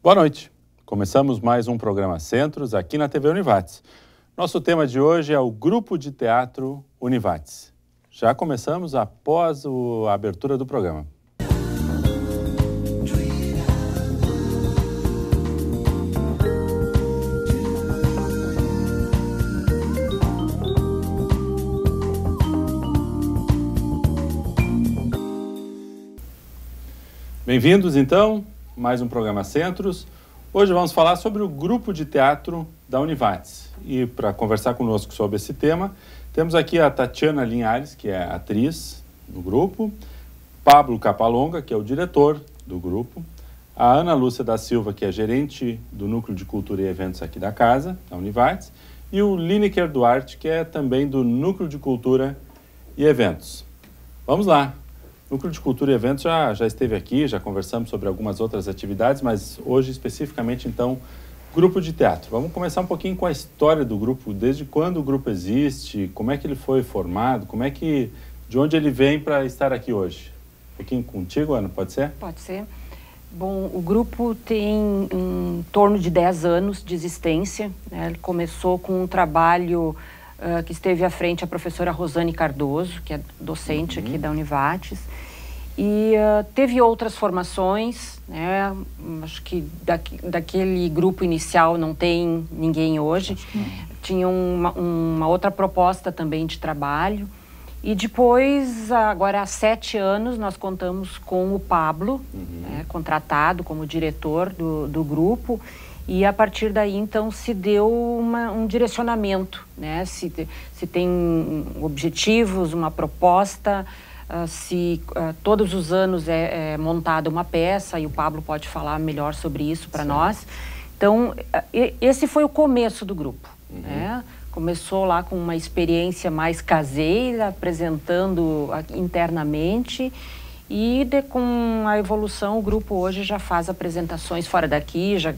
Boa noite. Começamos mais um programa Centros aqui na TV Univates. Nosso tema de hoje é o Grupo de Teatro Univates. Já começamos após a abertura do programa. Bem-vindos, então, mais um programa Centros. Hoje vamos falar sobre o Grupo de Teatro da Univates. E para conversar conosco sobre esse tema, temos aqui a Tatiana Linhares, que é atriz do grupo, Pablo Capalonga, que é o diretor do grupo, a Ana Lúcia da Silva, que é gerente do Núcleo de Cultura e Eventos aqui da casa, da Univates, e o Lineker Duarte, que é também do Núcleo de Cultura e Eventos. Vamos lá! O Núcleo de Cultura e Eventos já esteve aqui, já conversamos sobre algumas outras atividades, mas hoje especificamente, então, Grupo de Teatro. Vamos começar um pouquinho com a história do grupo, desde quando o grupo existe, como é que ele foi formado, de onde ele vem para estar aqui hoje. Um pouquinho contigo, Ana, pode ser? Pode ser. Bom, o grupo tem em torno de 10 anos de existência, né? Ele começou com um trabalho que esteve à frente a professora Rosane Cardoso, que é docente aqui da Univates, e teve outras formações, né? Acho que daquele grupo inicial não tem ninguém hoje. Tinha uma outra proposta também de trabalho. E depois, agora há 7 anos, nós contamos com o Pablo, né, contratado como diretor do grupo. E a partir daí, então, se deu um direcionamento, né? Se tem objetivos, uma proposta, todos os anos é montada uma peça, e o Pablo pode falar melhor sobre isso para nós. Então, esse foi o começo do grupo, né? Começou lá com uma experiência mais caseira, apresentando internamente. E com a evolução, o grupo hoje já faz apresentações fora daqui, já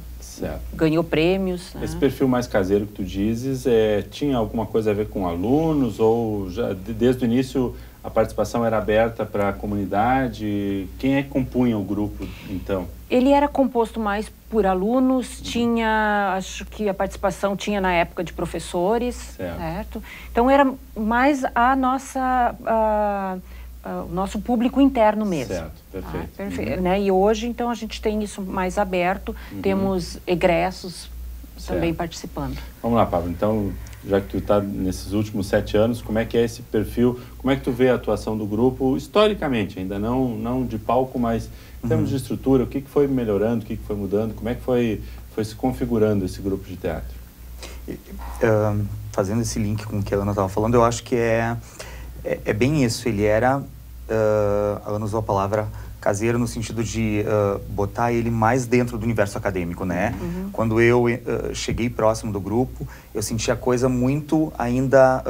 ganhou prêmios. Esse perfil mais caseiro que tu dizes, tinha alguma coisa a ver com alunos ou já desde o início a participação era aberta para a comunidade? Quem é que compunha o grupo, então? Ele era composto mais por alunos, acho que a participação tinha na época de professores, certo? Então era mais o nosso público interno mesmo. Certo, perfeito. Perfeito, né? E hoje, então, a gente tem isso mais aberto, temos egressos também participando. Vamos lá, Pablo. Então, já que tu está nesses últimos 7 anos, como é que é esse perfil, como é que tu vê a atuação do grupo historicamente, ainda não de palco, mas em termos de estrutura, o que foi melhorando, o que foi mudando, como é que foi se configurando esse grupo de teatro? Fazendo esse link com o que a Ana estava falando, eu acho que é bem isso. Ele era, a Ana usou a palavra caseiro no sentido de botar ele mais dentro do universo acadêmico, né? Quando eu cheguei próximo do grupo, eu senti a coisa muito ainda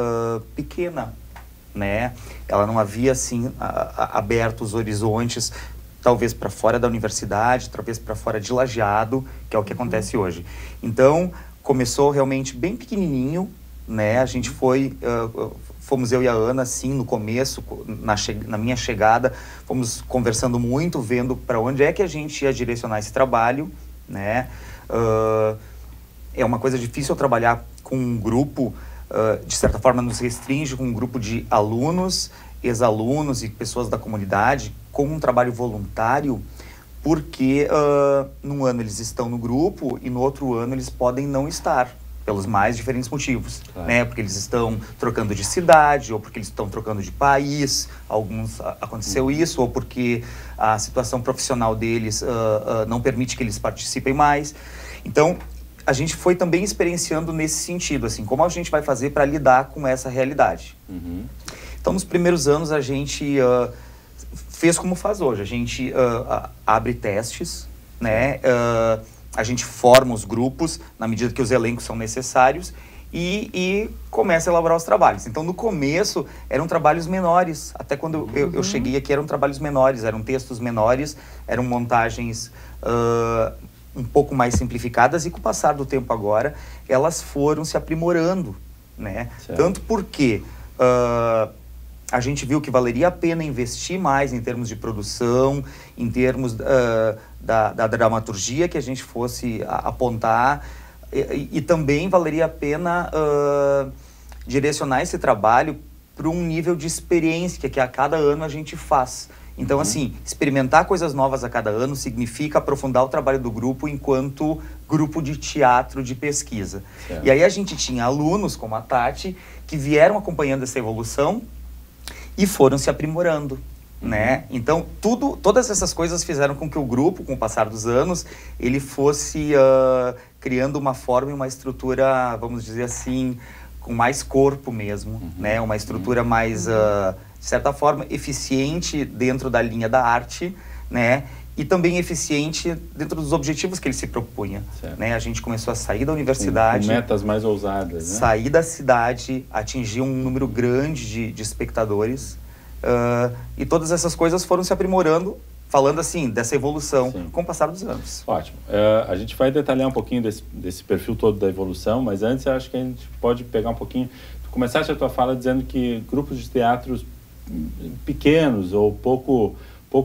pequena, né? Ela não havia, assim, aberto os horizontes, talvez para fora da universidade, talvez para fora de Lajeado, que é o que acontece hoje. Então, começou realmente bem pequenininho, né? A gente fomos eu e a Ana, assim, no começo, na minha chegada, fomos conversando muito, vendo para onde é que a gente ia direcionar esse trabalho, né? É uma coisa difícil trabalhar com um grupo, de certa forma nos restringe com um grupo de alunos, ex-alunos e pessoas da comunidade, com um trabalho voluntário, porque num ano eles estão no grupo e no outro ano eles podem não estar, pelos mais diferentes motivos, né? Porque eles estão trocando de cidade, ou porque eles estão trocando de país, alguns aconteceu isso, ou porque a situação profissional deles não permite que eles participem mais. Então, a gente foi também experienciando nesse sentido, assim, como a gente vai fazer para lidar com essa realidade. Então, nos primeiros anos, a gente fez como faz hoje, a gente abre testes, né? A gente forma os grupos na medida que os elencos são necessários e começa a elaborar os trabalhos. Então, no começo, eram trabalhos menores. Até quando eu cheguei aqui, eram trabalhos menores, eram textos menores, eram montagens um pouco mais simplificadas e, com o passar do tempo agora, elas foram se aprimorando, né? Tanto porque a gente viu que valeria a pena investir mais em termos de produção, em termos da dramaturgia que a gente fosse apontar, e também valeria a pena direcionar esse trabalho para um nível de experiência que a cada ano a gente faz. Então, assim, experimentar coisas novas a cada ano significa aprofundar o trabalho do grupo enquanto grupo de teatro de pesquisa. Certo. E aí a gente tinha alunos, como a Tati, que vieram acompanhando essa evolução e foram se aprimorando, né? Então, todas essas coisas fizeram com que o grupo, com o passar dos anos, ele fosse criando uma forma e uma estrutura, vamos dizer assim, com mais corpo mesmo, né? Uma estrutura mais, de certa forma, eficiente dentro da linha da arte, né? E também eficiente dentro dos objetivos que ele se propunha, né? A gente começou a sair da universidade... Com metas mais ousadas, né? Sair da cidade, atingir um número grande de espectadores, e todas essas coisas foram se aprimorando, falando assim, dessa evolução com o passar dos anos. Ótimo. A gente vai detalhar um pouquinho desse perfil todo da evolução, mas antes eu acho que a gente pode pegar um pouquinho... Tu começaste a tua fala dizendo que grupos de teatros pequenos ou pouco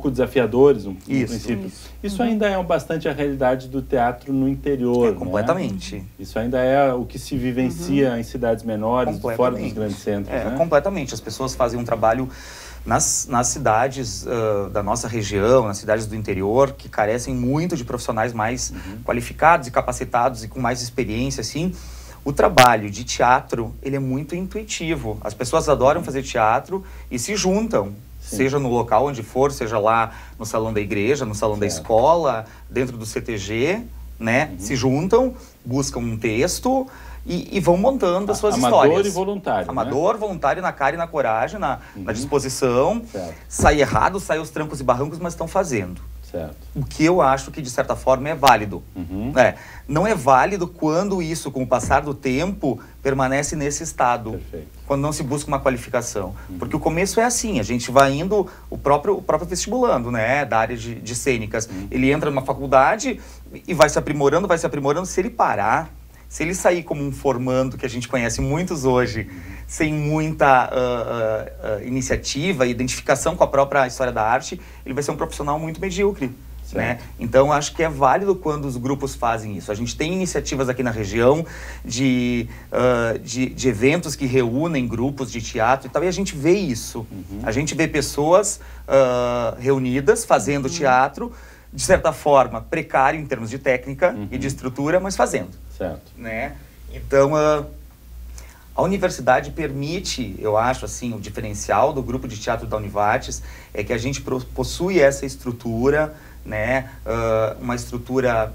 desafiadores, no princípio. Isso ainda é bastante a realidade do teatro no interior, completamente. Né? Isso ainda é o que se vivencia em cidades menores, fora dos grandes centros. Né? Completamente. As pessoas fazem um trabalho nas cidades da nossa região, nas cidades do interior, que carecem muito de profissionais mais qualificados e capacitados e com mais experiência, assim. O trabalho de teatro, ele é muito intuitivo. As pessoas adoram fazer teatro e se juntam. Seja no local onde for, seja lá no salão da igreja, no salão da escola, dentro do CTG, né? Se juntam, buscam um texto e vão montando as suas histórias. Amador e voluntário, Amador, voluntário, na cara e na coragem, na disposição. Sai errado, sai os trancos e barrancos, mas estão fazendo. Certo. O que eu acho que, de certa forma, é válido. Não é válido quando isso, com o passar do tempo, permanece nesse estado. Perfeito. Quando não se busca uma qualificação. Porque o começo é assim, a gente vai indo, o próprio vestibulando, né, da área de cênicas. Ele entra numa faculdade e vai se aprimorando, se ele parar, se ele sair como um formando, que a gente conhece muitos hoje, sem muita iniciativa e identificação com a própria história da arte, ele vai ser um profissional muito medíocre. Né? Então, acho que é válido quando os grupos fazem isso. A gente tem iniciativas aqui na região de eventos que reúnem grupos de teatro e tal, e a gente vê isso. A gente vê pessoas reunidas, fazendo teatro, de certa forma, precário em termos de técnica e de estrutura, mas fazendo. Certo. Né? Então, a universidade permite, eu acho, assim, o diferencial do grupo de teatro da Univates é que a gente possui essa estrutura, né? Uma estrutura,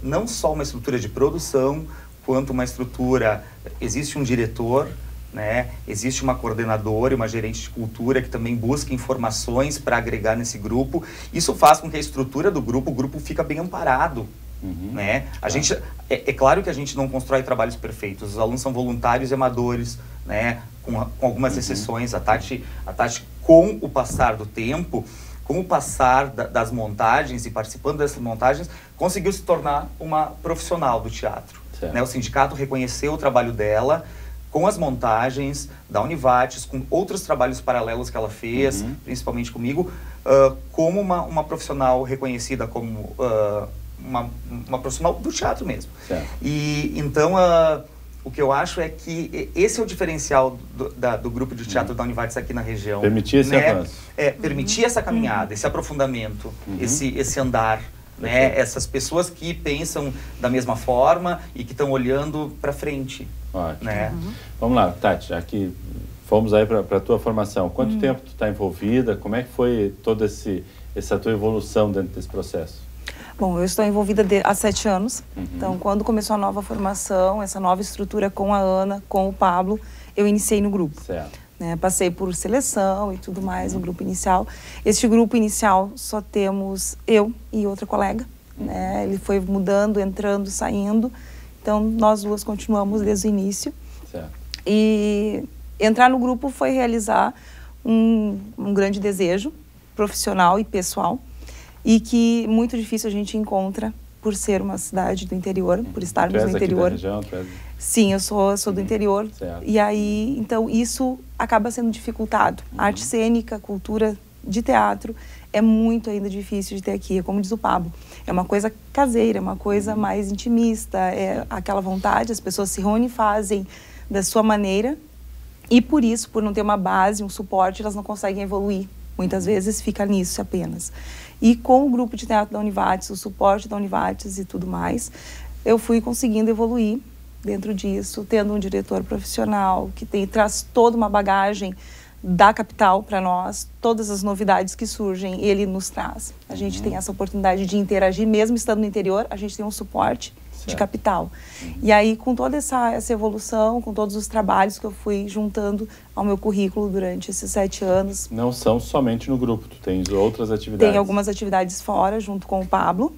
não só uma estrutura de produção, quanto uma estrutura, existe um diretor, né? Existe uma coordenadora e uma gerente de cultura que também busca informações para agregar nesse grupo. Isso faz com que a estrutura do grupo, o grupo fica bem amparado. Né? A gente, é claro que a gente não constrói trabalhos perfeitos, os alunos são voluntários e amadores, né? Com algumas exceções. A Tati, com o passar do tempo, com o passar das montagens e participando dessas montagens, conseguiu se tornar uma profissional do teatro. Né? O sindicato reconheceu o trabalho dela com as montagens da Univates, com outros trabalhos paralelos que ela fez, principalmente comigo, como uma profissional reconhecida como uma profissional do teatro mesmo. E então o que eu acho é que esse é o diferencial do grupo de teatro da Univates aqui na região. Permitir esse avanço. Permitir essa caminhada, esse aprofundamento, esse andar. Né? Essas pessoas que pensam da mesma forma e que estão olhando para frente. Ótimo. Né? Vamos lá, Tati, já que fomos aí para a tua formação, quanto tempo tu está envolvida? Como é que foi toda essa tua evolução dentro desse processo? Bom, eu estou envolvida há 7 anos. Então, quando começou a nova formação, essa nova estrutura com a Ana, com o Pablo, eu iniciei no grupo. Certo. Né? Passei por seleção e tudo mais no grupo inicial. Este grupo inicial só temos eu e outra colega. Né? Ele foi mudando, entrando, saindo. Então, nós duas continuamos desde o início. Certo. E entrar no grupo foi realizar um grande desejo profissional e pessoal, e que muito difícil a gente encontra por ser uma cidade do interior, por estarmos Tu és no aqui interior. da região, tu és... Sim, eu sou do interior. Certo. E aí, então, isso acaba sendo dificultado. Arte cênica, cultura de teatro é muito ainda difícil de ter aqui. É como diz o Pablo, é uma coisa caseira, é uma coisa mais intimista, é aquela vontade, as pessoas se reúnem e fazem da sua maneira. E por isso, por não ter uma base, um suporte, elas não conseguem evoluir. Muitas vezes fica nisso apenas. E com o grupo de teatro da Univates, o suporte da Univates e tudo mais, eu fui conseguindo evoluir dentro disso, tendo um diretor profissional que traz toda uma bagagem da capital para nós, todas as novidades que surgem, ele nos traz. A gente tem essa oportunidade de interagir, mesmo estando no interior, a gente tem um suporte de capital. E aí, com toda essa evolução, com todos os trabalhos que eu fui juntando ao meu currículo durante esses 7 anos. Não são somente no grupo, tu tens outras atividades. Tem algumas atividades fora, junto com o Pablo,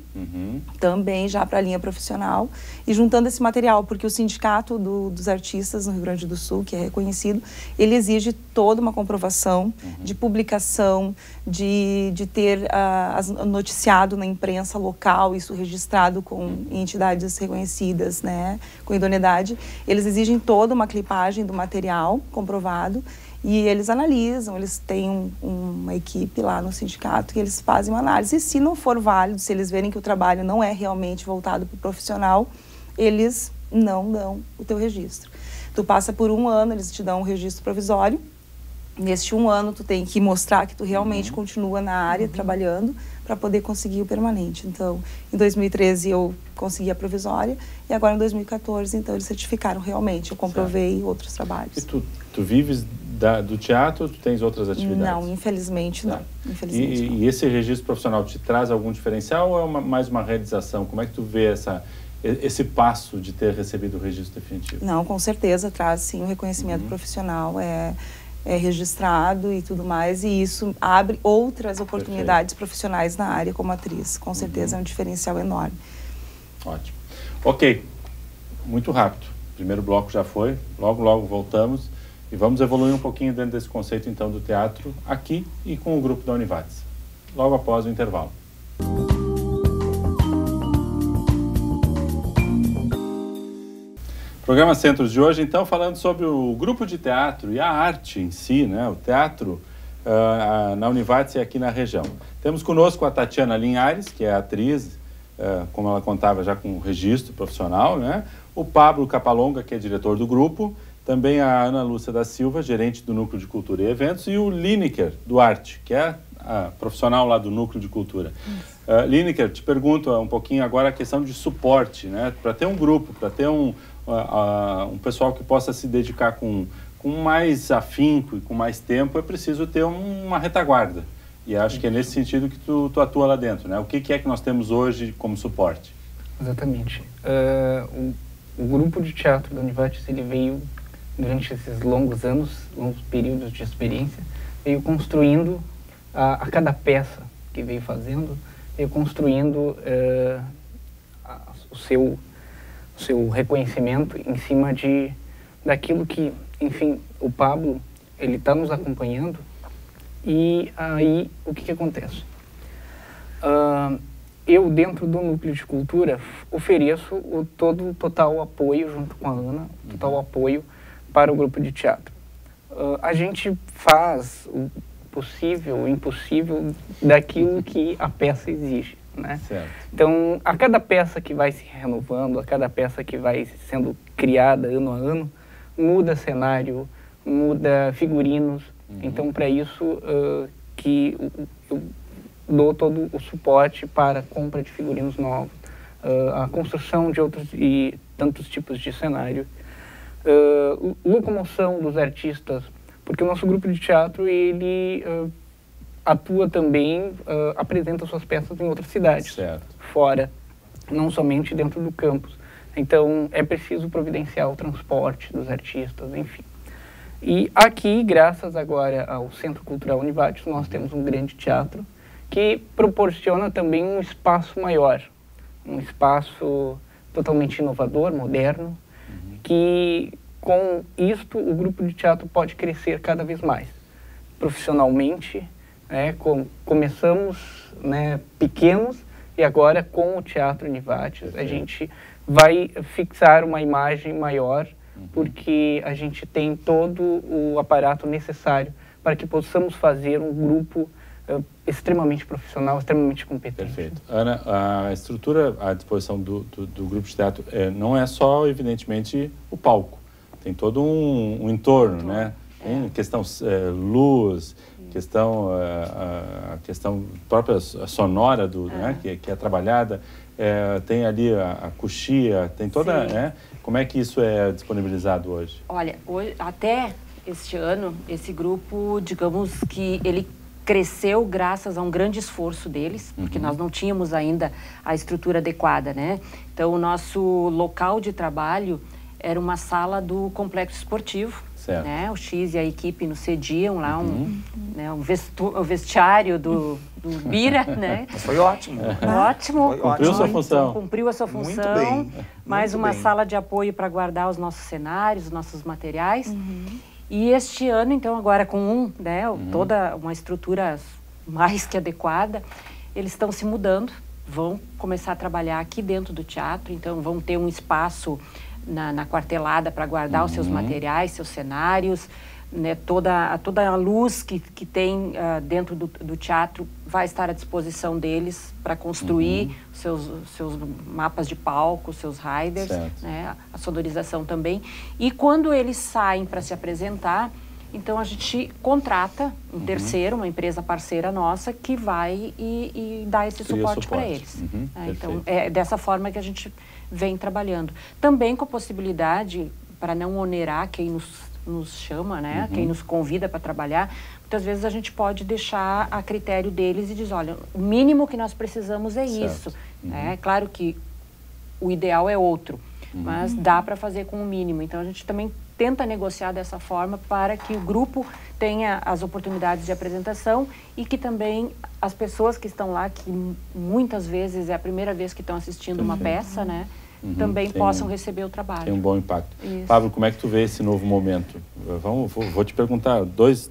também já para a linha profissional, e juntando esse material, porque o Sindicato dos Artistas no Rio Grande do Sul, que é reconhecido, ele exige toda uma comprovação de publicação, de ter noticiado na imprensa local, isso registrado em entidades reconhecidas, né, com idoneidade. Eles exigem toda uma clipagem do material comprovado e eles analisam, eles têm uma equipe lá no sindicato que eles fazem uma análise. E se não for válido, se eles verem que o trabalho não é realmente voltado para o profissional, eles não dão o teu registro. Tu passa por 1 ano, eles te dão um registro provisório. Neste 1 ano, tu tem que mostrar que tu realmente continua na área, trabalhando, para poder conseguir o permanente. Então, em 2013 eu consegui a provisória e agora em 2014, então, eles certificaram realmente. Eu comprovei outros trabalhos. E tu vives do teatro ou tu tens outras atividades? Não, infelizmente não. Infelizmente, não. E esse registro profissional te traz algum diferencial ou é mais uma realização? Como é que tu vê esse passo de ter recebido o registro definitivo? Não, com certeza traz sim o reconhecimento profissional, é registrado e tudo mais, e isso abre outras oportunidades profissionais na área como atriz. Com certeza é um diferencial enorme. Ótimo. Ok, muito rápido. O primeiro bloco já foi, logo voltamos e vamos evoluir um pouquinho dentro desse conceito então do teatro aqui e com o grupo da Univates, logo após o intervalo. Programa Centros de hoje, então, falando sobre o grupo de teatro e a arte em si, né? O teatro na Univates e aqui na região. Temos conosco a Tatiana Linhares, que é atriz, como ela contava, já com registro profissional, né? O Pablo Capalonga, que é diretor do grupo, também a Ana Lúcia da Silva, gerente do Núcleo de Cultura e Eventos, e o Lineker Duarte, que é a profissional lá do Núcleo de Cultura. Lineker, te pergunto um pouquinho agora a questão de suporte, né? Para ter um grupo, para ter um pessoal que possa se dedicar com mais afinco e com mais tempo, é preciso ter uma retaguarda. E acho que é nesse sentido que tu atua lá dentro, né? O que é que nós temos hoje como suporte? Exatamente. O grupo de teatro da Univates, ele veio, durante esses longos períodos de experiência, veio construindo a cada peça que veio fazendo, veio construindo o seu reconhecimento em cima daquilo que, enfim, o Pablo, ele está nos acompanhando. E aí, o que acontece? Eu, dentro do Núcleo de Cultura, ofereço o total apoio, junto com a Ana, total apoio para o grupo de teatro. A gente faz o possível, o impossível daquilo que a peça exige, né? Certo. Então, a cada peça que vai se renovando, a cada peça que vai sendo criada ano a ano, muda cenário, muda figurinos. Então, para isso que eu dou todo o suporte para a compra de figurinos novos, a construção de outros e tantos tipos de cenário, locomoção dos artistas, porque o nosso grupo de teatro, ele atua também, apresenta suas peças em outras cidades, certo, fora, não somente dentro do campus. Então, é preciso providenciar o transporte dos artistas, enfim. E aqui, graças agora ao Centro Cultural Univates, nós temos um grande teatro que proporciona também um espaço maior, um espaço totalmente inovador, moderno, que com isto o grupo de teatro pode crescer cada vez mais. Profissionalmente, começamos, né, pequenos, E agora, com o Teatro Univates, a gente vai fixar uma imagem maior, porque a gente tem todo o aparato necessário para que possamos fazer um grupo extremamente profissional, extremamente competente. Perfeito. Ana, a estrutura à disposição do grupo de teatro não é só, evidentemente, o palco. Tem todo um entorno, né? Tem questão luz, a questão própria sonora né? que é trabalhada, tem ali a coxia, tem toda... Né? Como é que isso é disponibilizado hoje? Olha, até este ano, esse grupo, digamos que ele cresceu graças a um grande esforço deles, porque nós não tínhamos ainda a estrutura adequada, né? Então, o nosso local de trabalho era uma sala do complexo esportivo, né? O X e a equipe nos cediam lá o vestiário do Bira, né? Mas foi ótimo. Ótimo. Cumpriu a sua função. Cumpriu a sua função. Muito bem. Mais uma sala de apoio para guardar os nossos cenários, os nossos materiais. E este ano, então, agora com toda uma estrutura mais que adequada, eles estão se mudando, vão começar a trabalhar aqui dentro do teatro, então vão ter um espaço na quartelada para guardar os seus materiais, seus cenários, né, toda a luz que tem dentro do teatro vai estar à disposição deles para construir seus mapas de palco, seus riders, né, a sonorização também. E quando eles saem para se apresentar, então a gente contrata um terceiro, uma empresa parceira nossa, que vai e dá esse suporte para eles. Então, é dessa forma que a gente vem trabalhando. Também com a possibilidade, para não onerar quem nos chama, né? Quem nos convida para trabalhar, muitas vezes a gente pode deixar a critério deles e diz, olha, o mínimo que nós precisamos é isso. Né? Claro que o ideal é outro, mas dá para fazer com o mínimo. Então a gente também tenta negociar dessa forma para que o grupo tenha as oportunidades de apresentação e que também as pessoas que estão lá, que muitas vezes é a primeira vez que estão assistindo uma peça, né? Também possam receber o trabalho. Tem um bom impacto. Isso. Pablo, como é que tu vê esse novo momento? Vou te perguntar dois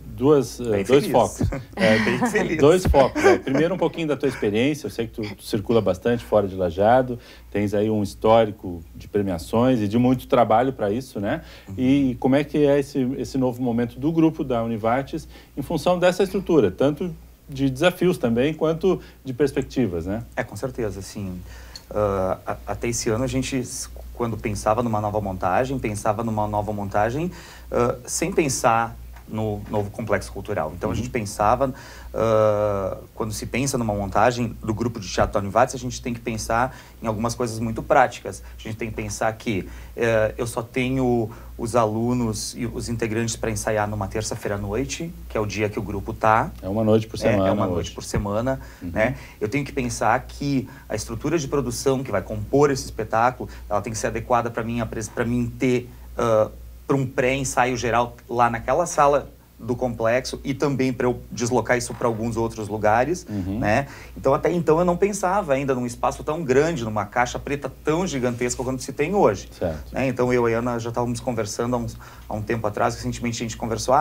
focos. Bem feliz. Dois focos. Primeiro, um pouquinho da tua experiência. Eu sei que tu circula bastante fora de Lajeado, tens aí um histórico de premiações e de muito trabalho para isso, né? E como é que é esse novo momento do grupo da Univates em função dessa estrutura, tanto de desafios também, quanto de perspectivas, né? Com certeza, assim... até esse ano a gente, quando pensava numa nova montagem sem pensar no novo complexo cultural. Então a gente pensava, quando se pensa numa montagem do grupo de teatro da Univates, a gente tem que pensar em algumas coisas muito práticas. A gente tem que pensar que eu só tenho os alunos e os integrantes para ensaiar numa terça-feira à noite, que é o dia que o grupo está. É uma noite por semana. É uma noite por semana, né? Eu tenho que pensar que a estrutura de produção que vai compor esse espetáculo, ela tem que ser adequada para mim ter para um pré-ensaio geral lá naquela sala do complexo e também para eu deslocar isso para alguns outros lugares, né? Então, até então, eu não pensava ainda num espaço tão grande, numa caixa preta tão gigantesca quanto se tem hoje. Né? Então, eu e a Ana já estávamos conversando há um tempo atrás, recentemente a gente conversou,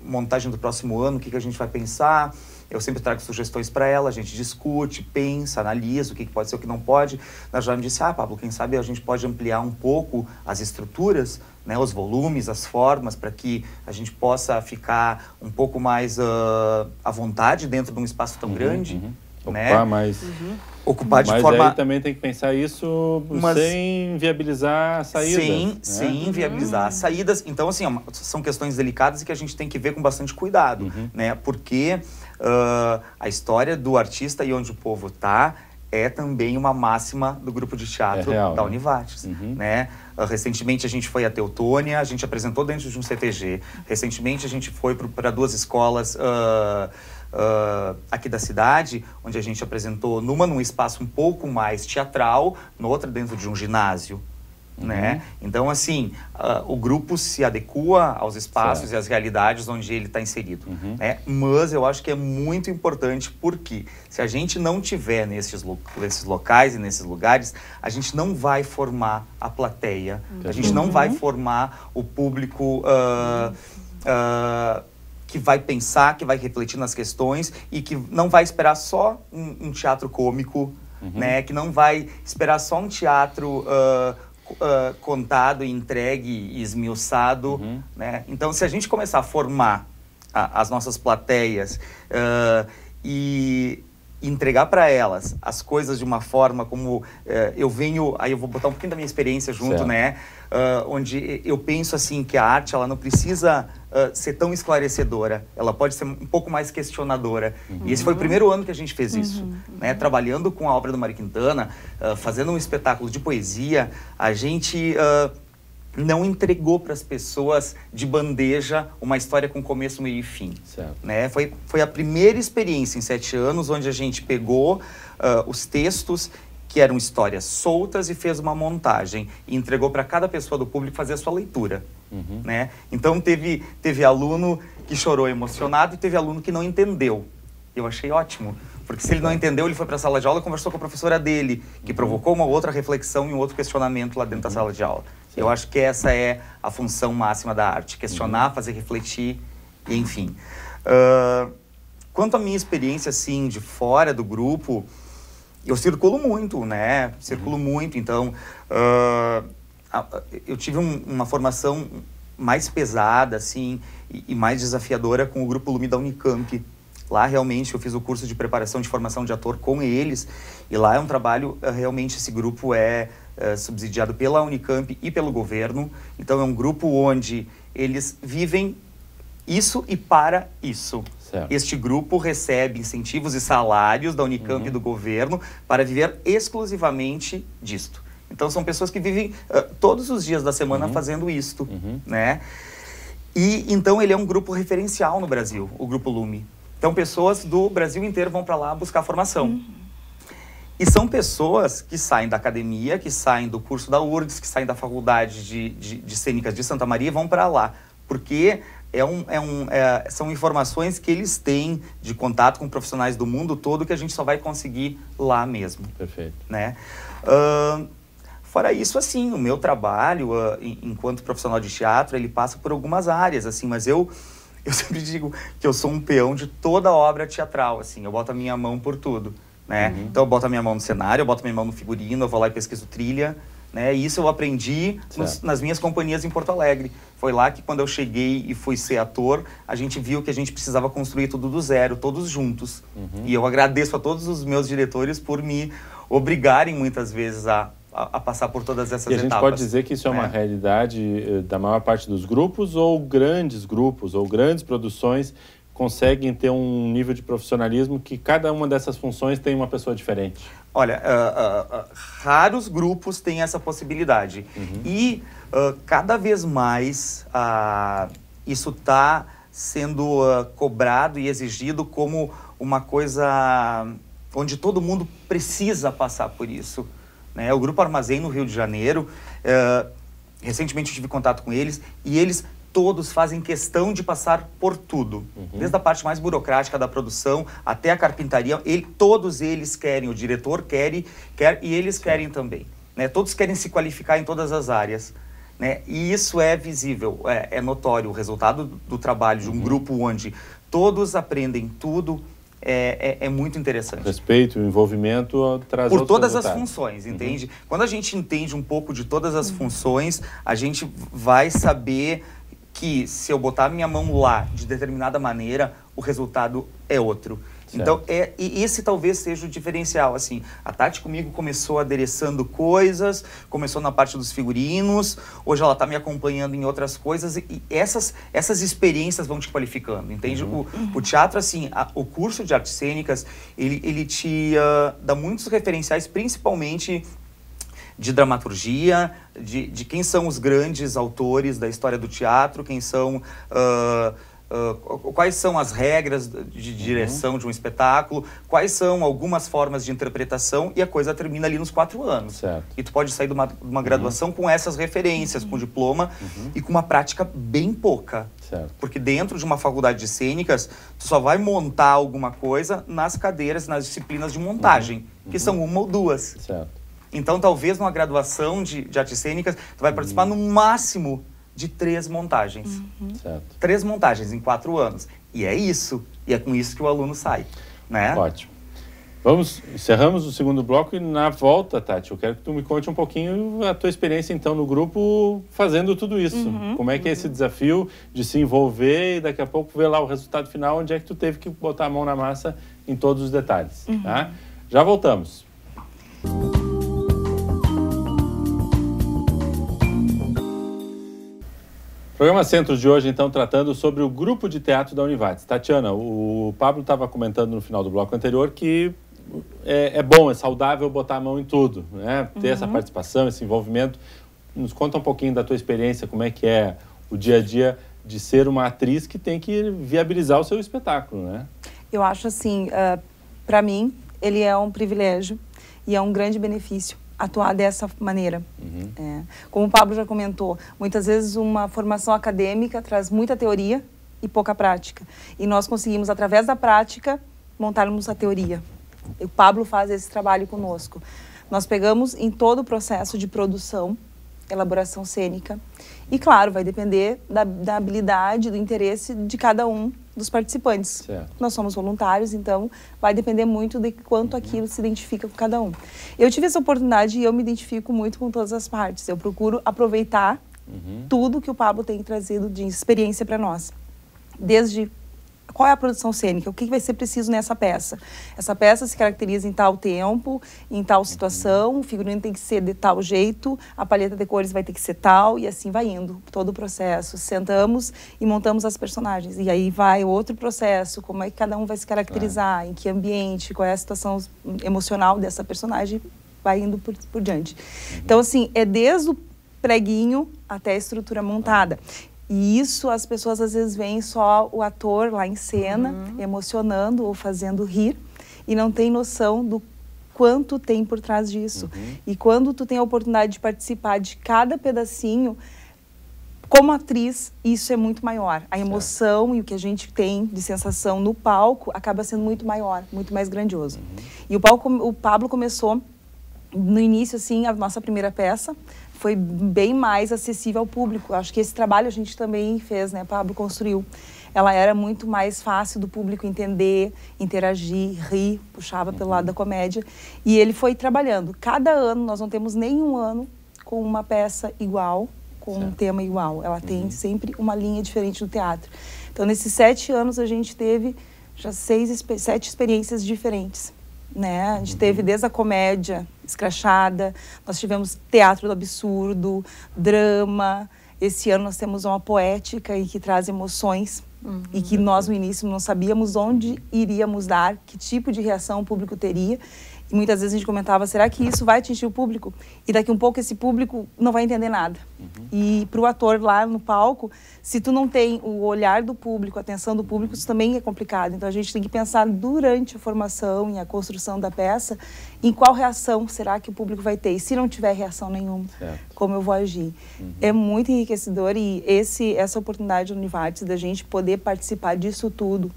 montagem do próximo ano, o que a gente vai pensar? Eu sempre trago sugestões para ela, a gente discute, pensa, analisa o que pode ser, o que não pode. Ela já me disse, Pablo, quem sabe a gente pode ampliar um pouco as estruturas, né, os volumes, as formas, para que a gente possa ficar um pouco mais à vontade dentro de um espaço tão grande. Né? Ocupar mais... Ocupar de mas forma... aí também tem que pensar isso sem viabilizar saídas. Sem viabilizar saídas. Então, assim, são questões delicadas e que a gente tem que ver com bastante cuidado, né? Porque a história do artista e onde o povo está é também uma máxima do grupo de teatro da Univates, né? Recentemente a gente foi a Teutônia, a gente apresentou dentro de um CTG. Recentemente a gente foi para 2 escolas... aqui da cidade, onde a gente apresentou num espaço um pouco mais teatral, noutra dentro de um ginásio, né? Então, assim, o grupo se adequa aos espaços e às realidades onde ele está inserido, né? Mas eu acho que é muito importante porque se a gente não tiver nesses locais e nesses lugares, a gente não vai formar a plateia, a gente não vai formar o público que vai pensar, que vai refletir nas questões e que não vai esperar só um teatro cômico, né? Que não vai esperar só um teatro contado, entregue e esmiuçado, né? Então, se a gente começar a formar as nossas plateias e entregar para elas as coisas de uma forma como eu venho, aí eu vou botar um pouquinho da minha experiência junto, certo, né? Onde eu penso assim que a arte ela não precisa ser tão esclarecedora, ela pode ser um pouco mais questionadora. E esse foi o primeiro ano que a gente fez isso, né? Trabalhando com a obra do Mário Quintana, fazendo um espetáculo de poesia, a gente não entregou para as pessoas de bandeja uma história com começo, meio e fim. Certo. Né? Foi a primeira experiência em 7 anos onde a gente pegou os textos que eram histórias soltas e fez uma montagem e entregou para cada pessoa do público fazer a sua leitura. Né? Então teve aluno que chorou emocionado e teve aluno que não entendeu. Eu achei ótimo, porque se ele não entendeu, ele foi para a sala de aula e conversou com a professora dele, que provocou uma outra reflexão e um outro questionamento lá dentro da sala de aula. Eu acho que essa é a função máxima da arte, questionar, fazer refletir, enfim. Quanto à minha experiência, assim, de fora do grupo, eu circulo muito, né? Circulo muito, então eu tive uma formação mais pesada, assim, e mais desafiadora com o Grupo Lume da Unicamp. Lá, realmente, eu fiz o curso de preparação de formação de ator com eles, e lá é um trabalho, realmente, esse grupo é subsidiado pela Unicamp e pelo governo, então é um grupo onde eles vivem isso e para isso. Certo. Este grupo recebe incentivos e salários da Unicamp e do governo para viver exclusivamente disto. Então são pessoas que vivem todos os dias da semana fazendo isto, né? E então ele é um grupo referencial no Brasil, o Grupo Lume. Então pessoas do Brasil inteiro vão para lá buscar formação. E são pessoas que saem da academia, que saem do curso da URGS, que saem da Faculdade de Cênicas de Santa Maria e vão para lá. Porque são informações que eles têm de contato com profissionais do mundo todo que a gente só vai conseguir lá mesmo. Perfeito. Né? Fora isso, assim, o meu trabalho enquanto profissional de teatro, ele passa por algumas áreas, assim, mas eu sempre digo que eu sou um peão de toda obra teatral, assim, eu boto a minha mão por tudo. Né? Então eu boto a minha mão no cenário, eu boto a minha mão no figurino, eu vou lá e pesquiso trilha, né? E isso eu aprendi nas minhas companhias em Porto Alegre. Foi lá que quando eu cheguei e fui ser ator, a gente viu que a gente precisava construir tudo do zero, todos juntos. E eu agradeço a todos os meus diretores por me obrigarem muitas vezes a passar por todas essas etapas. E a gente pode dizer que isso é uma realidade da maior parte dos grupos, ou grandes grupos, ou grandes produções conseguem ter um nível de profissionalismo que cada uma dessas funções tem uma pessoa diferente? Olha, raros grupos têm essa possibilidade. E cada vez mais isso está sendo cobrado e exigido como uma coisa onde todo mundo precisa passar por isso. Né? O Grupo Armazém, no Rio de Janeiro, recentemente eu tive contato com eles, e eles todos fazem questão de passar por tudo. Desde a parte mais burocrática da produção até a carpintaria, todos eles querem, o diretor quer e eles querem também. Né? Todos querem se qualificar em todas as áreas. Né? E isso é visível, é notório. O resultado do trabalho de um grupo onde todos aprendem tudo é muito interessante. Respeito, o envolvimento traz por todas as funções, entende? Quando a gente entende um pouco de todas as funções, a gente vai saber que se eu botar minha mão lá de determinada maneira, o resultado é outro. Certo. Então, e esse talvez seja o diferencial, assim. A Tati comigo começou adereçando coisas, começou na parte dos figurinos, hoje ela está me acompanhando em outras coisas, e essas experiências vão te qualificando, entende? O teatro, assim, o curso de artes cênicas, ele te dá muitos referenciais, principalmente de dramaturgia, de quem são os grandes autores da história do teatro, quem são... quais são as regras de direção de um espetáculo, quais são algumas formas de interpretação, e a coisa termina ali nos 4 anos. Certo. E tu pode sair de uma graduação com essas referências, com diploma e com uma prática bem pouca. Certo. Porque dentro de uma faculdade de cênicas, tu só vai montar alguma coisa nas cadeiras, nas disciplinas de montagem, que são 1 ou 2. Certo. Então, talvez numa graduação de artes cênicas, tu vai participar no máximo de 3 montagens. Certo. 3 montagens em 4 anos. E é isso. E é com isso que o aluno sai, né? Ótimo. Encerramos o segundo bloco e na volta, Tati, eu quero que tu me conte um pouquinho a tua experiência, então, no grupo fazendo tudo isso. Como é que é esse desafio de se envolver e daqui a pouco ver lá o resultado final, onde é que tu teve que botar a mão na massa em todos os detalhes, tá? Já voltamos. Programa Centros de hoje, então, tratando sobre o grupo de teatro da Univates. Tatiana, o Pablo estava comentando no final do bloco anterior que é bom, é saudável botar a mão em tudo, né? Ter essa participação, esse envolvimento. Nos conta um pouquinho da tua experiência, como é que é o dia a dia de ser uma atriz que tem que viabilizar o seu espetáculo, né? Eu acho assim, para mim, ele é um privilégio e é um grande benefício atuar dessa maneira. Como o Pablo já comentou, muitas vezes uma formação acadêmica traz muita teoria e pouca prática. E nós conseguimos, através da prática, montarmos a teoria. O Pablo faz esse trabalho conosco. Nós pegamos em todo o processo de produção, elaboração cênica. E, claro, vai depender da habilidade, do interesse de cada um dos participantes. Certo. Nós somos voluntários, então vai depender muito de quanto aquilo se identifica com cada um. Eu tive essa oportunidade e eu me identifico muito com todas as partes. Eu procuro aproveitar tudo que o Pablo tem trazido de experiência para nós. Desde qual é a produção cênica, o que vai ser preciso nessa peça. Essa peça se caracteriza em tal tempo, em tal situação, o figurino tem que ser de tal jeito, a paleta de cores vai ter que ser tal, e assim vai indo, todo o processo. Sentamos e montamos as personagens. E aí vai outro processo, como é que cada um vai se caracterizar, em que ambiente, qual é a situação emocional dessa personagem, vai indo por diante. Então, assim, é desde o preguinho até a estrutura montada. E isso as pessoas às vezes veem só o ator lá em cena, emocionando ou fazendo rir, e não tem noção do quanto tem por trás disso. E quando tu tem a oportunidade de participar de cada pedacinho, como atriz, isso é muito maior. A emoção e o que a gente tem de sensação no palco acaba sendo muito maior, muito mais grandioso. E o Pablo começou no início, assim, a nossa primeira peça foi bem mais acessível ao público. Acho que esse trabalho a gente também fez, né? Pablo construiu. Ela era muito mais fácil do público entender, interagir, rir, puxava pelo lado da comédia. E ele foi trabalhando. Cada ano, nós não temos nenhum ano com uma peça igual, com um tema igual. Ela tem sempre uma linha diferente do teatro. Então, nesses 7 anos, a gente teve já 7 experiências diferentes. Né? A gente teve desde a comédia escrachada, nós tivemos teatro do absurdo, drama. Esse ano nós temos uma poética e que traz emoções e que nós no início não sabíamos onde iríamos dar, que tipo de reação o público teria. E muitas vezes a gente comentava, será que isso vai atingir o público? E daqui um pouco esse público não vai entender nada. E para o ator lá no palco, se tu não tem o olhar do público, a atenção do público, isso também é complicado. Então a gente tem que pensar durante a formação e a construção da peça, em qual reação será que o público vai ter. E se não tiver reação nenhuma, como eu vou agir? É muito enriquecedor e essa oportunidade do Univates da gente poder participar disso tudo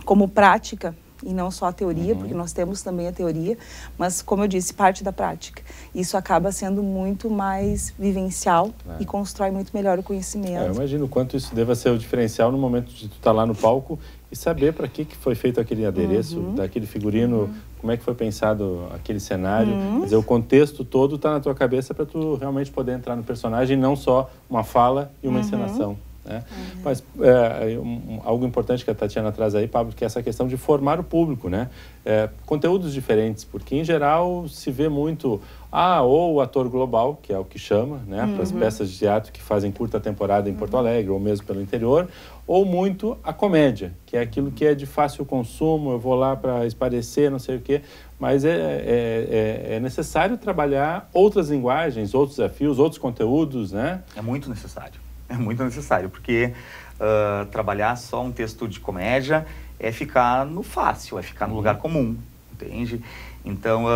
como prática, e não só a teoria, porque nós temos também a teoria, mas, como eu disse, parte da prática. Isso acaba sendo muito mais vivencial e constrói muito melhor o conhecimento. Eu imagino o quanto isso deva ser o diferencial no momento de tu estar lá no palco e saber para que foi feito aquele adereço, daquele figurino, como é que foi pensado aquele cenário. Quer dizer, o contexto todo está na tua cabeça para tu realmente poder entrar no personagem, não só uma fala e uma encenação. Né? Mas algo importante que a Tatiana traz aí, Pablo, que é essa questão de formar o público, né? Conteúdos diferentes, porque em geral se vê muito ou o ator global, que é o que chama, né? Para as peças de teatro que fazem curta temporada em Porto Alegre ou mesmo pelo interior, ou muito a comédia, que é aquilo que é de fácil consumo, eu vou lá para esparecer, não sei o quê, mas é necessário trabalhar outras linguagens, outros desafios, outros conteúdos, né? É muito necessário. É muito necessário, porque trabalhar só um texto de comédia é ficar no fácil, é ficar no lugar comum, entende? Então,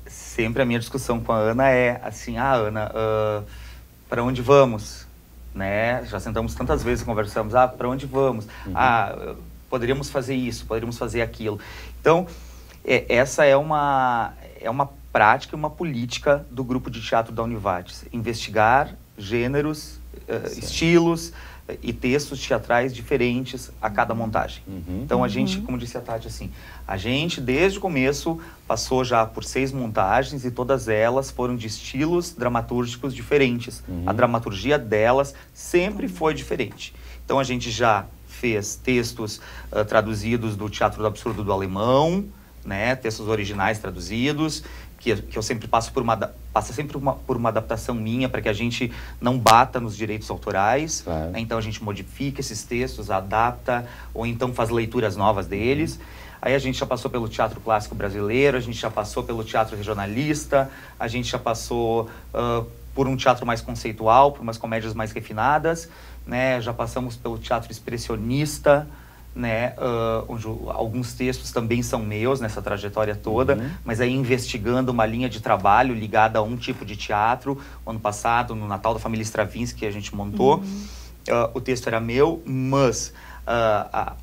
sempre a minha discussão com a Ana é assim, Ana, para onde vamos? Né? Já sentamos tantas vezes e conversamos, para onde vamos? Poderíamos fazer isso, poderíamos fazer aquilo. Então, essa é uma prática, uma política do grupo de teatro da Univates, investigar gêneros, estilos e textos teatrais diferentes a cada montagem. Então a gente, como disse a Tati, assim, a gente desde o começo passou já por 6 montagens e todas elas foram de estilos dramatúrgicos diferentes. A dramaturgia delas sempre foi diferente. Então a gente já fez textos traduzidos do Teatro do Absurdo do alemão, né, textos originais traduzidos, que eu sempre passo por por uma adaptação minha para que a gente não bata nos direitos autorais. Claro. Né? Então a gente modifica esses textos, adapta, ou então faz leituras novas deles. Aí a gente já passou pelo teatro clássico brasileiro, a gente já passou pelo teatro regionalista, a gente já passou por um teatro mais conceitual, por umas comédias mais refinadas, né? Já passamos pelo teatro expressionista, né, onde alguns textos também são meus nessa trajetória toda, mas aí investigando uma linha de trabalho ligada a um tipo de teatro. Ano passado, no Natal da Família Stravinsky, que a gente montou, o texto era meu, mas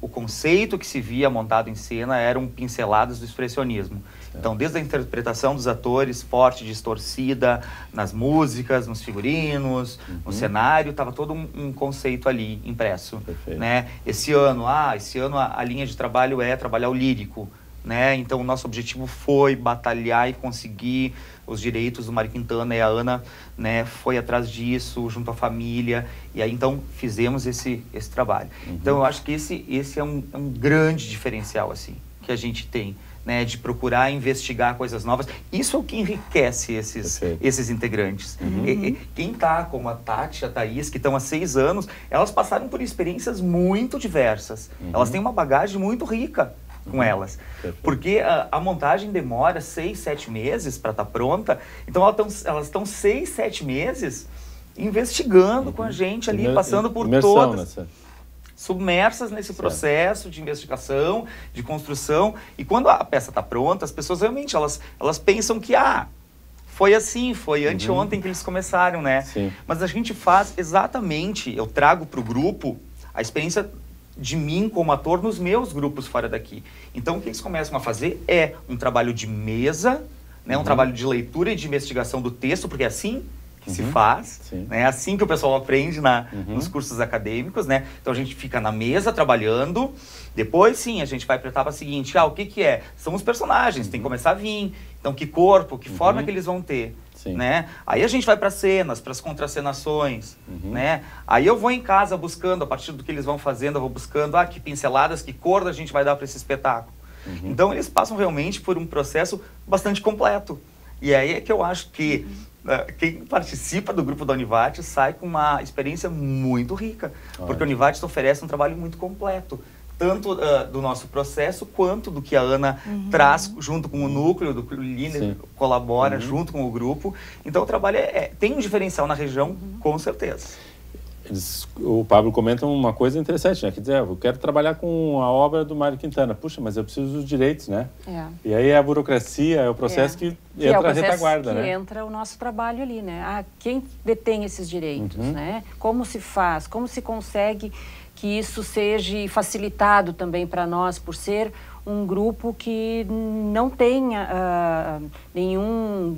o conceito que se via montado em cena eram pinceladas do expressionismo. Então, desde a interpretação dos atores, forte, distorcida, nas músicas, nos figurinos, no cenário, estava todo um conceito ali impresso. Né? Esse ano a linha de trabalho é trabalhar o lírico. Né? Então, o nosso objetivo foi batalhar e conseguir os direitos do Mário Quintana, e a Ana, né, foi atrás disso, junto à família, e aí, então, fizemos esse trabalho. Então, eu acho que esse é um grande diferencial, assim, que a gente tem, né, de procurar investigar coisas novas. Isso é o que enriquece esses integrantes. Quem está, como a Tati, a Thaís, que estão há 6 anos, elas passaram por experiências muito diversas. Elas têm uma bagagem muito rica com elas. Porque a montagem demora 6, 7 meses para estar pronta. Então elas estão 6, 7 meses investigando com a gente ali, passando por todas, submersas nesse processo de investigação, de construção. E quando a peça está pronta, as pessoas realmente elas pensam que foi assim, foi anteontem que eles começaram, né? Sim. Mas a gente faz exatamente, eu trago para o grupo a experiência de mim como ator nos meus grupos fora daqui. Então, o que eles começam a fazer é um trabalho de mesa, né, um trabalho de leitura e de investigação do texto, porque é assim que se faz, né, é assim que o pessoal aprende nos cursos acadêmicos, né? Então, a gente fica na mesa trabalhando, depois, sim, a gente vai para a etapa seguinte. O que é? São os personagens, tem que começar a vir. Então, que corpo, que forma que eles vão ter. Né? Aí a gente vai para cenas, para as contracenações, né? Aí eu vou em casa buscando, a partir do que eles vão fazendo, eu vou buscando, que pinceladas, que cor a gente vai dar para esse espetáculo. Então eles passam realmente por um processo bastante completo. E aí é que eu acho que quem participa do grupo da Univates sai com uma experiência muito rica, porque a Univates oferece um trabalho muito completo. Tanto do nosso processo, quanto do que a Ana traz junto com o núcleo, do que o Liner colabora junto com o grupo. Então, o trabalho tem um diferencial na região, com certeza. O Pablo comenta uma coisa interessante, né? Quer dizer, eu quero trabalhar com a obra do Mário Quintana. Puxa, mas eu preciso dos direitos, né? E aí a burocracia, é o processo que entra a retaguarda, né? Entra o nosso trabalho ali, né? Quem detém esses direitos, né? Como se faz, como se consegue que isso seja facilitado também para nós, por ser um grupo que não tenha nenhum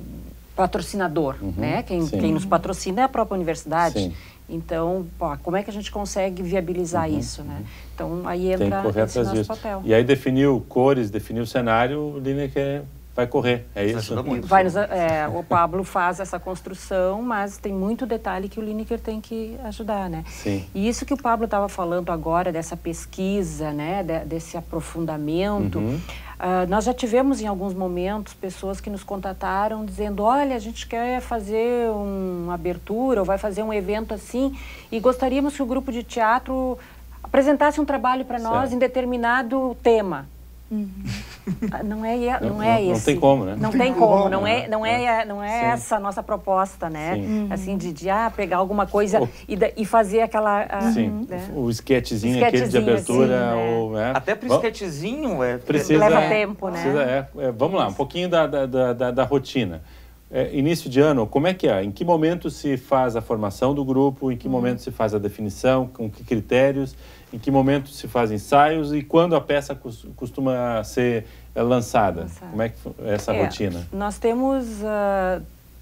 patrocinador, né? Quem nos patrocina é a própria universidade. Então, como é que a gente consegue viabilizar isso, né? Então, aí entra esse nosso papel. E aí definiu cores, definiu cenário, o Lineker vai correr, é isso? O Pablo faz essa construção, mas tem muito detalhe que o Lineker tem que ajudar, né? E isso que o Pablo estava falando agora, dessa pesquisa, né? Desse aprofundamento, nós já tivemos em alguns momentos pessoas que nos contataram dizendo, olha, a gente quer fazer uma abertura ou vai fazer um evento assim e gostaríamos que o grupo de teatro apresentasse um trabalho para nós em determinado tema. Não é esse. Não tem como, né? Não tem como, não é essa a nossa proposta, né? Assim, de pegar alguma coisa e fazer aquela... o esquetezinho aquele de abertura. Assim, até pro esquetezinho leva tempo, né? Vamos lá, um pouquinho da rotina. Início de ano, como é que é? Em que momento se faz a formação do grupo? Em que momento se faz a definição? Com que critérios? Em que momento se faz ensaios? E quando a peça costuma ser lançada? Como é que é essa rotina? Nós temos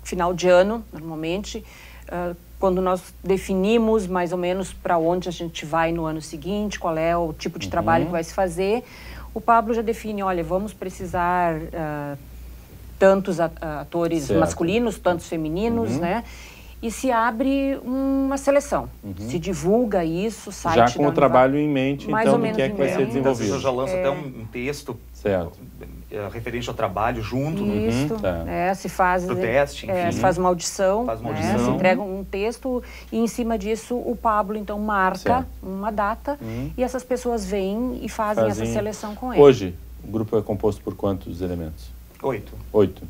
final de ano, normalmente, quando nós definimos mais ou menos para onde a gente vai no ano seguinte, qual é o tipo de trabalho que vai se fazer, o Pablo já define, olha, vamos precisar tantos atores masculinos, tantos femininos, né? E se abre uma seleção, se divulga isso, site já com o trabalho em mente, mais então, ou do que é que vai ser desenvolvido. Então, já lança até um texto referente ao trabalho junto. Isso, se faz pro teste, enfim. se faz uma audição, Né? Se entrega um texto e em cima disso o Pablo então marca uma data e essas pessoas vêm e fazem essa seleção com ele. Hoje, o grupo é composto por quantos elementos? 8. 8.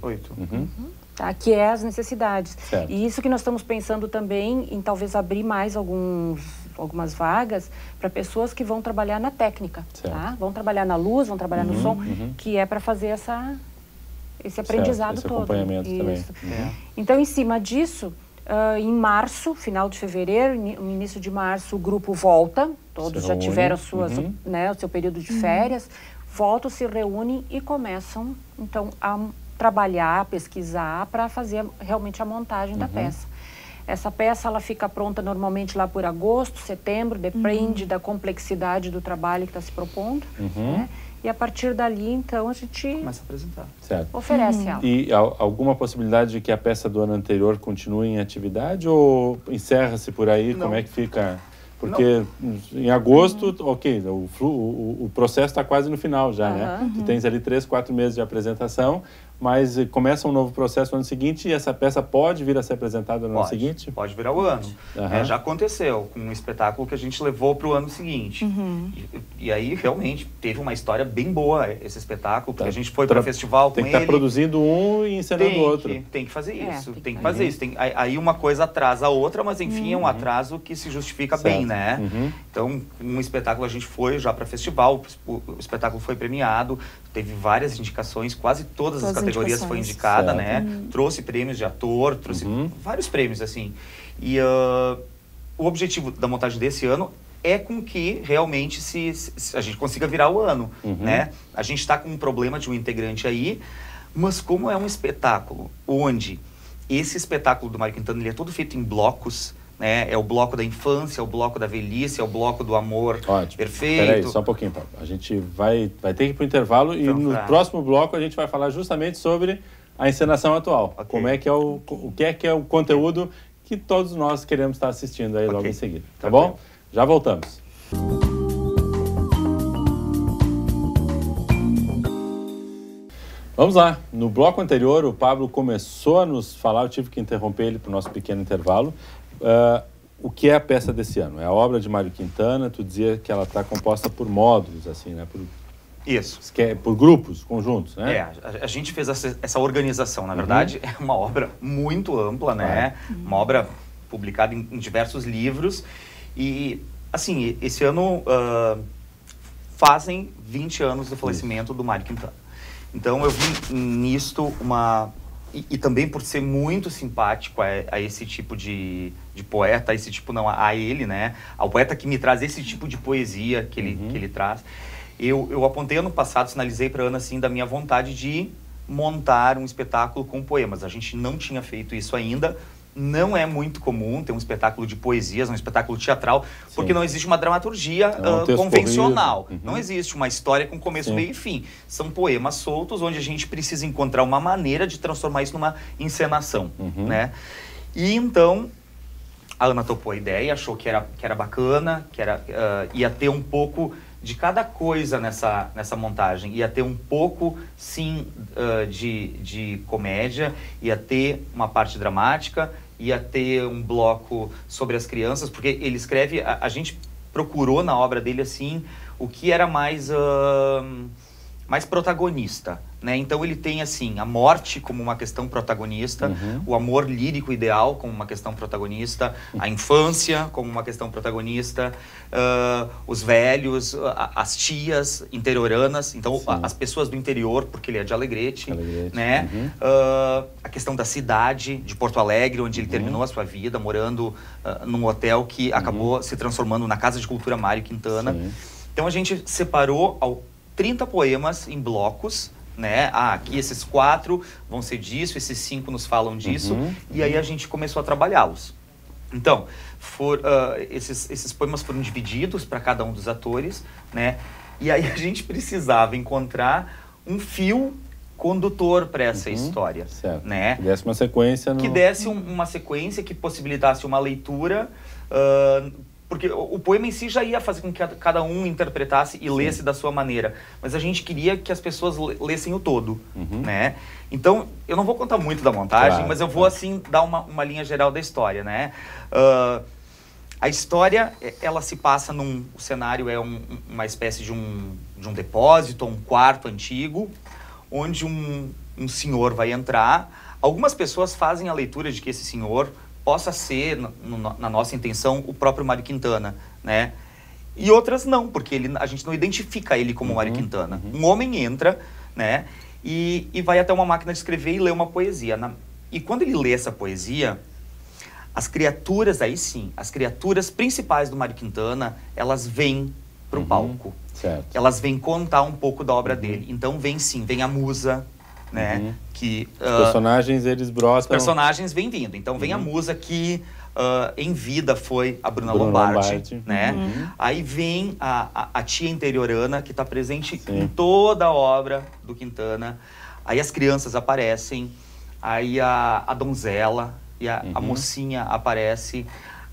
Tá, que é as necessidades. Certo. E isso que nós estamos pensando também em talvez abrir mais algumas vagas para pessoas que vão trabalhar na técnica, tá? Vão trabalhar na luz, vão trabalhar no som, que é para fazer esse aprendizado esse todo. Acompanhamento também. Então, em cima disso, em março, final de fevereiro, no início de março, o grupo volta, todos já tiveram o seu período de férias, voltam, se reúnem e começam, então, a trabalhar, pesquisar para fazer realmente a montagem da peça. Essa peça ela fica pronta normalmente lá por agosto, setembro, depende da complexidade do trabalho que está se propondo. Né? E a partir dali, então, a gente começa a apresentar. Oferece ela. E alguma possibilidade de que a peça do ano anterior continue em atividade ou encerra-se por aí? Não. Como é que fica? Porque em agosto, o processo está quase no final já, né? Tu tens ali 3, 4 meses de apresentação, mas começa um novo processo no ano seguinte e essa peça pode vir a ser apresentada no ano seguinte? Pode virar o ano. Já aconteceu com um espetáculo que a gente levou para o ano seguinte. E aí, realmente, teve uma história bem boa esse espetáculo, porque a gente foi para o festival com ele. Tem que estar produzindo um e encenando o outro. Tem que fazer isso. Tem que fazer isso. Aí uma coisa atrasa a outra, mas enfim, é um atraso que se justifica bem, né? Então, um espetáculo a gente foi já para festival, o espetáculo foi premiado, teve várias indicações, quase todas as categorias foi indicada, né? Trouxe prêmios de ator, trouxe vários prêmios, assim. E o objetivo da montagem desse ano é com que realmente a gente consiga virar o ano, né? A gente está com um problema de um integrante aí, mas como é um espetáculo onde esse espetáculo do Mário Quintana ele é todo feito em blocos, né? É o bloco da infância, é o bloco da velhice, é o bloco do amor perfeito. Peraí, só um pouquinho, Paulo. A gente vai ter que ir para o intervalo e no próximo bloco a gente vai falar justamente sobre a encenação atual. Como é que é o que é o conteúdo que todos nós queremos estar assistindo aí logo em seguida. Tá bom? Já voltamos. Vamos lá. No bloco anterior, o Pablo começou a nos falar, eu tive que interromper ele para o nosso pequeno intervalo. O que é a peça desse ano? É a obra de Mário Quintana, tu dizia que ela está composta por módulos, assim, né? Isso. Por grupos, conjuntos, né? A gente fez essa organização, na verdade, é uma obra muito ampla, né? Uma obra publicada em diversos livros e, assim, esse ano fazem 20 anos do falecimento do Mário Quintana. Então, eu vi nisto E também por ser muito simpático a esse tipo de poeta, a ele, né? Ao poeta que me traz esse tipo de poesia que ele traz. Eu apontei ano passado, sinalizei para a Ana, assim, da minha vontade de montar um espetáculo com poemas. A gente não tinha feito isso ainda. Não é muito comum ter um espetáculo de poesias, um espetáculo teatral, porque não existe uma dramaturgia convencional. Não existe uma história com começo, meio e fim. São poemas soltos, onde a gente precisa encontrar uma maneira de transformar isso numa encenação, né? E então, a Ana topou a ideia, achou que era bacana, que ia ter um pouco de cada coisa nessa montagem. Ia ter um pouco, sim, de comédia, ia ter uma parte dramática, ia ter um bloco sobre as crianças, porque ele escreve... A gente procurou na obra dele, assim, o que era mais protagonista, né? Então ele tem, assim, a morte como uma questão protagonista, o amor lírico ideal como uma questão protagonista, a infância como uma questão protagonista, os velhos, as tias interioranas, então as pessoas do interior, porque ele é de Alegrete, né? A questão da cidade, de Porto Alegre, onde ele terminou a sua vida, morando num hotel que acabou se transformando na Casa de Cultura Mário Quintana. Então a gente separou 30 poemas em blocos, né? Aqui esses 4 vão ser disso, esses 5 nos falam disso, e aí a gente começou a trabalhá-los. Então, esses poemas foram divididos para cada um dos atores, né? E aí a gente precisava encontrar um fio condutor para essa história, certo. né? Que desse uma sequência. Que desse uma sequência, que possibilitasse uma leitura, porque o poema em si já ia fazer com que cada um interpretasse e lesse da sua maneira, mas a gente queria que as pessoas lessem o todo, né? Então, eu não vou contar muito da montagem, mas eu vou, assim, dar uma linha geral da história, né? A história, ela se passa o cenário é uma espécie de um depósito, um quarto antigo, onde um senhor vai entrar. Algumas pessoas fazem a leitura de que esse senhor possa ser, na nossa intenção, o próprio Mário Quintana, né? E outras não, porque a gente não identifica ele como Mário Quintana. Um homem entra, né? E vai até uma máquina de escrever e lê uma poesia. E quando ele lê essa poesia, as criaturas, aí sim, as criaturas principais do Mário Quintana, elas vêm para o palco. Certo. Elas vêm contar um pouco da obra dele. Então vem a musa, né? Que, os personagens, eles brotam... Os personagens vêm vindo. Então vem a musa que em vida foi a Bruna Lombardi, né? Aí vem a tia interiorana, que está presente em toda a obra do Quintana. Aí as crianças aparecem, aí a donzela e a mocinha aparece,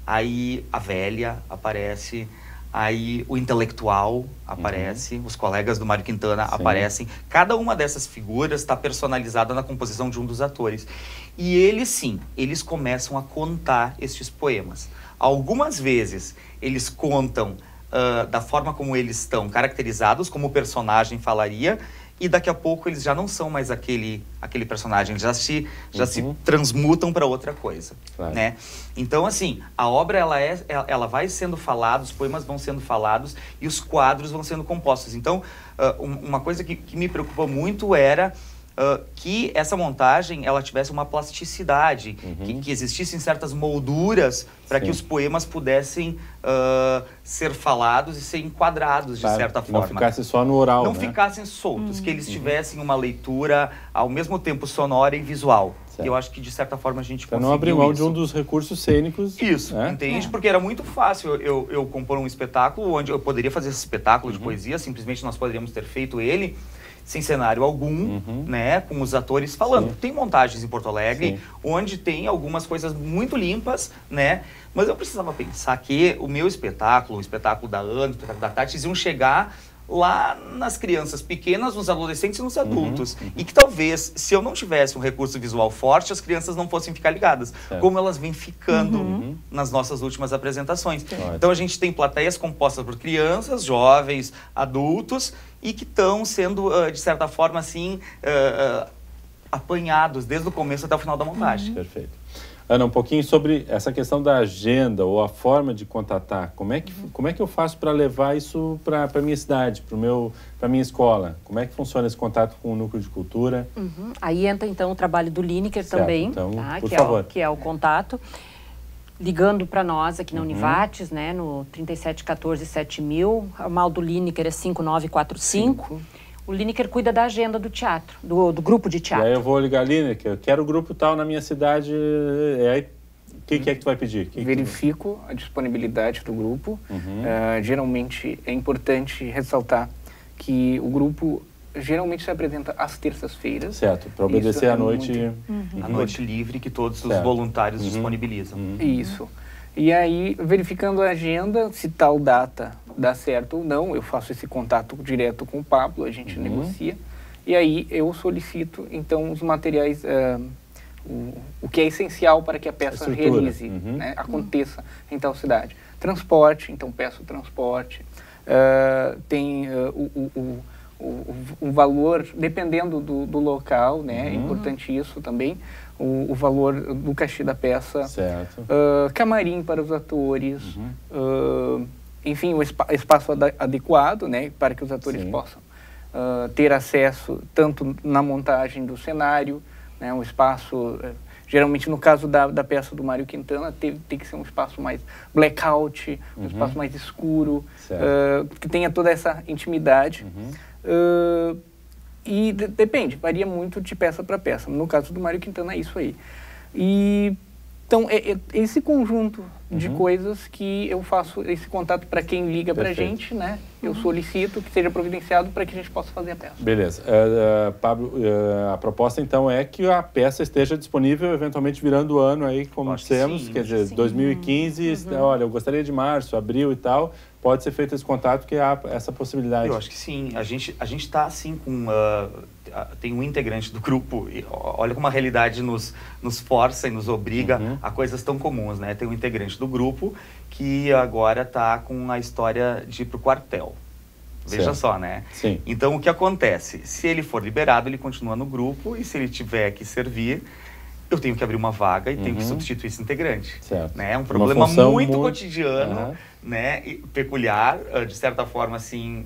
aí a velha aparece, aí o intelectual aparece, os colegas do Mário Quintana aparecem. Cada uma dessas figuras está personalizada na composição de um dos atores. E eles começam a contar estes poemas. Algumas vezes eles contam da forma como eles estão caracterizados, como o personagem falaria, e daqui a pouco eles já não são mais aquele personagem, já se transmutam para outra coisa, né? Então, assim, a obra ela vai sendo falada, os poemas vão sendo falados e os quadros vão sendo compostos. Então, uma coisa que me preocupou muito era que essa montagem ela tivesse uma plasticidade, que existissem certas molduras para que os poemas pudessem ser falados e ser enquadrados de certa forma. Não ficasse só no oral, não ficassem soltos, que eles tivessem uma leitura ao mesmo tempo sonora e visual. E eu acho que de certa forma a gente conseguiu não abrir mão de um dos recursos cênicos. Isso, entende? Porque era muito fácil eu compor um espetáculo onde eu poderia fazer esse espetáculo de poesia, simplesmente nós poderíamos ter feito ele sem cenário algum, né, com os atores falando. Tem montagens em Porto Alegre, onde tem algumas coisas muito limpas, né, mas eu precisava pensar que o meu espetáculo, o espetáculo da Ana, o espetáculo da Tati, iam chegar lá nas crianças pequenas, nos adolescentes e nos adultos. E que talvez, se eu não tivesse um recurso visual forte, as crianças não fossem ficar ligadas, como elas vêm ficando nas nossas últimas apresentações. Então a gente tem plateias compostas por crianças, jovens, adultos, e que estão sendo, de certa forma, assim, apanhados desde o começo até o final da montagem. Perfeito. Ana, um pouquinho sobre essa questão da agenda ou a forma de contatar. Como é que eu faço para levar isso para a minha cidade, para a minha escola? Como é que funciona esse contato com o Núcleo de Cultura? Aí entra, então, o trabalho do Lineker também, então, por que favor. Que é o contato. Ligando para nós aqui na Univates, né, no 3714-7000, o mal do Lineker é 5945. O Lineker cuida da agenda do teatro, do grupo de teatro. E aí eu vou ligar, Lineker, eu quero o grupo tal na minha cidade, aí o que é que tu vai pedir? Verifico a disponibilidade do grupo. Geralmente é importante ressaltar que o grupo geralmente se apresenta às terças-feiras. Certo, para obedecer à noite... A noite livre que todos os voluntários disponibilizam. Isso. E aí, verificando a agenda, se tal data dá certo ou não, eu faço esse contato direto com o Pablo, a gente negocia. E aí eu solicito, então, os materiais, o que é essencial para que a peça realize, né, aconteça em tal cidade. Transporte, então peço transporte. Tem o valor, dependendo do local, né, é importante isso também, o valor do cachê da peça, camarim para os atores, enfim, o espaço adequado, né, para que os atores possam ter acesso tanto na montagem do cenário, né, um espaço, geralmente no caso da peça do Mário Quintana, tem que ser um espaço mais blackout, um espaço mais escuro, que tenha toda essa intimidade. E depende, varia muito de peça para peça. No caso do Mário Quintana é isso aí. E Então, é esse conjunto de coisas que eu faço esse contato para quem liga para a gente, né? Eu solicito que seja providenciado para que a gente possa fazer a peça. Beleza. Pablo, a proposta então é que a peça esteja disponível eventualmente virando o ano aí, como dissemos, quer dizer, 2015, olha, eu gostaria de março, abril e tal, pode ser feito esse contato, que há essa possibilidade. Eu acho que sim. A gente está assim com... tem um integrante do grupo, e olha como a realidade nos força e nos obriga a coisas tão comuns, né? Tem um integrante do grupo que agora está com a história de ir para o quartel. Veja só, né? Sim. Então, o que acontece? Se ele for liberado, ele continua no grupo, e se ele tiver que servir, eu tenho que abrir uma vaga e tenho que substituir esse integrante. Certo. Né? É um problema muito cotidiano, né? E peculiar, de certa forma, assim...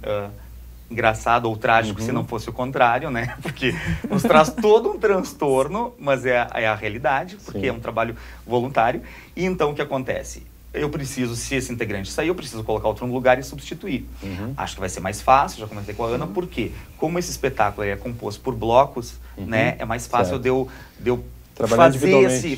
engraçado ou trágico se não fosse o contrário, né? Porque nos traz todo um transtorno, mas é a realidade, porque é um trabalho voluntário. E então o que acontece? Eu preciso, se esse integrante sair, eu preciso colocar outro no lugar e substituir. Acho que vai ser mais fácil, já comentei com a Ana, porque como esse espetáculo é composto por blocos, né? É mais fácil de eu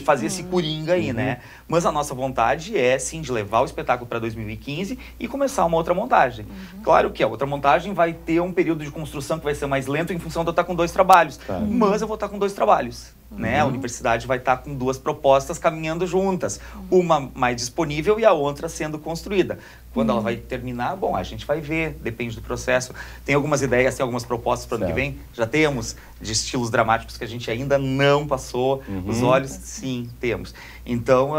fazer esse coringa aí, né? Mas a nossa vontade é, sim, de levar o espetáculo para 2015 e começar uma outra montagem. Claro que a outra montagem vai ter um período de construção que vai ser mais lento em função de eu estar com 2 trabalhos. Mas eu vou estar com 2 trabalhos, né? A universidade vai estar com 2 propostas caminhando juntas. Uma mais disponível e a outra sendo construída. Quando ela vai terminar, bom, a gente vai ver, depende do processo. Tem algumas ideias, tem algumas propostas para o ano que vem. Já temos de estilos dramáticos que a gente ainda não passou. Os olhos, sim, temos. Então,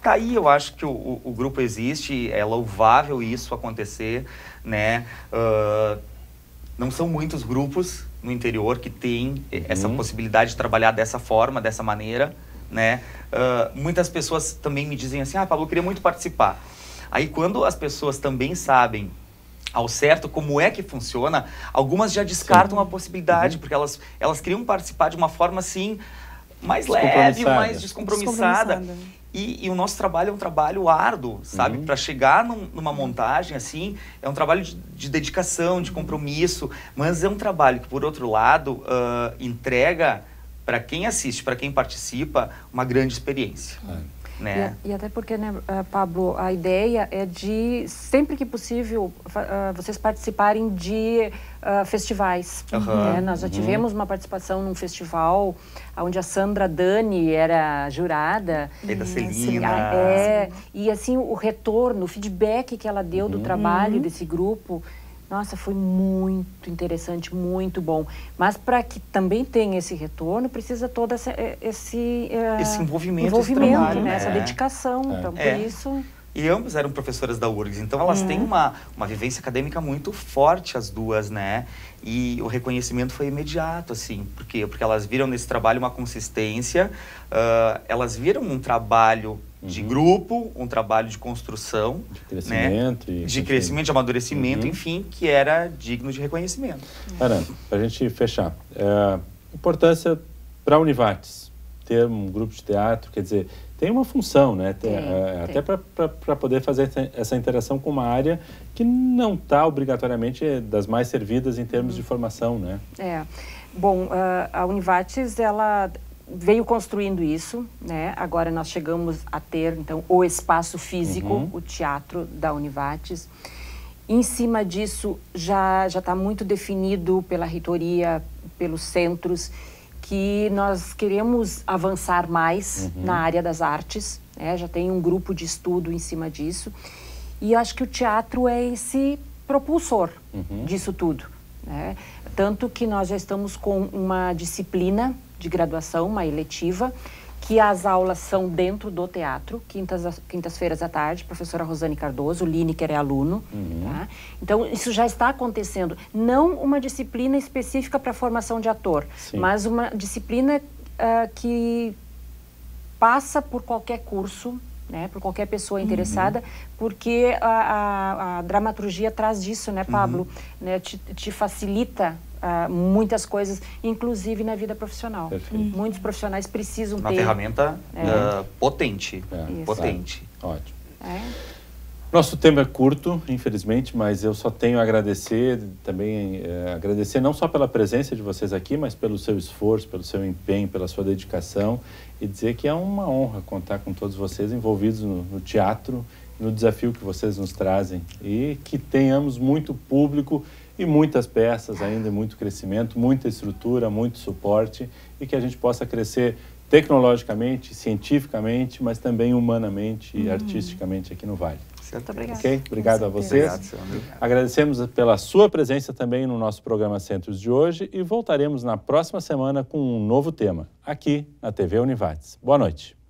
tá aí, eu acho que o grupo existe, é louvável isso acontecer, né? Não são muitos grupos no interior que têm essa possibilidade de trabalhar dessa forma, dessa maneira, né? Muitas pessoas também me dizem assim, Pablo, eu queria muito participar. Aí, quando as pessoas também sabem ao certo como é que funciona, algumas já descartam a possibilidade, porque elas queriam participar de uma forma, assim, mais leve, mais descompromissada. E o nosso trabalho é um trabalho árduo, sabe? Para chegar numa montagem, assim, é um trabalho de dedicação, de compromisso, mas é um trabalho que, por outro lado, entrega para quem assiste, para quem participa, uma grande experiência. Né? E até porque, né, Pablo, a ideia é de, sempre que possível, vocês participarem de festivais. Né? Nós já tivemos uma participação num festival onde a Sandra Dani era jurada. E da Celina. E assim, o retorno, o feedback que ela deu do trabalho desse grupo, nossa, foi muito interessante, muito bom. Mas para que também tenha esse retorno, precisa todo esse envolvimento, esse trabalho, né? Essa dedicação. Então, por isso... E ambas eram professoras da URGS, então elas têm uma vivência acadêmica muito forte, as duas, né? E o reconhecimento foi imediato, assim. Por quê? Porque elas viram nesse trabalho uma consistência, elas viram um trabalho de grupo, um trabalho de construção, de crescimento, né? De crescimento, de amadurecimento, enfim, que era digno de reconhecimento. Ana, para a gente fechar, importância para a Univates ter um grupo de teatro, quer dizer, tem uma função, né? Até para poder fazer essa interação com uma área que não está obrigatoriamente das mais servidas em termos de formação, né? Bom, a Univates, ela veio construindo isso, né? Agora nós chegamos a ter, então, o espaço físico, o teatro da Univates. Em cima disso, já está muito definido pela reitoria, pelos centros, que nós queremos avançar mais na área das artes, né? Já tem um grupo de estudo em cima disso. E eu acho que o teatro é esse propulsor disso tudo, né? Tanto que nós já estamos com uma disciplina de graduação, uma eletiva, que as aulas são dentro do teatro, quintas-feiras à tarde, professora Rosane Cardoso, o Lineker é aluno. Tá? Então, isso já está acontecendo. Não uma disciplina específica para a formação de ator, mas uma disciplina que passa por qualquer curso, né, por qualquer pessoa interessada, porque a dramaturgia traz disso, né, Pablo? Né, te facilita muitas coisas, inclusive na vida profissional. Muitos profissionais precisam ter... Uma ferramenta potente. Potente. Ótimo. Nosso tempo é curto, infelizmente, mas eu só tenho a agradecer também, agradecer não só pela presença de vocês aqui, mas pelo seu esforço, pelo seu empenho, pela sua dedicação, e dizer que é uma honra contar com todos vocês envolvidos no teatro, no desafio que vocês nos trazem, e que tenhamos muito público e muitas peças ainda, muito crescimento, muita estrutura, muito suporte, e que a gente possa crescer tecnologicamente, cientificamente, mas também humanamente e artisticamente aqui no Vale. Muito obrigada. Ok? Obrigado a vocês. Obrigado, Sandro. Agradecemos pela sua presença também no nosso programa Centros de hoje e voltaremos na próxima semana com um novo tema, aqui na TV Univates. Boa noite.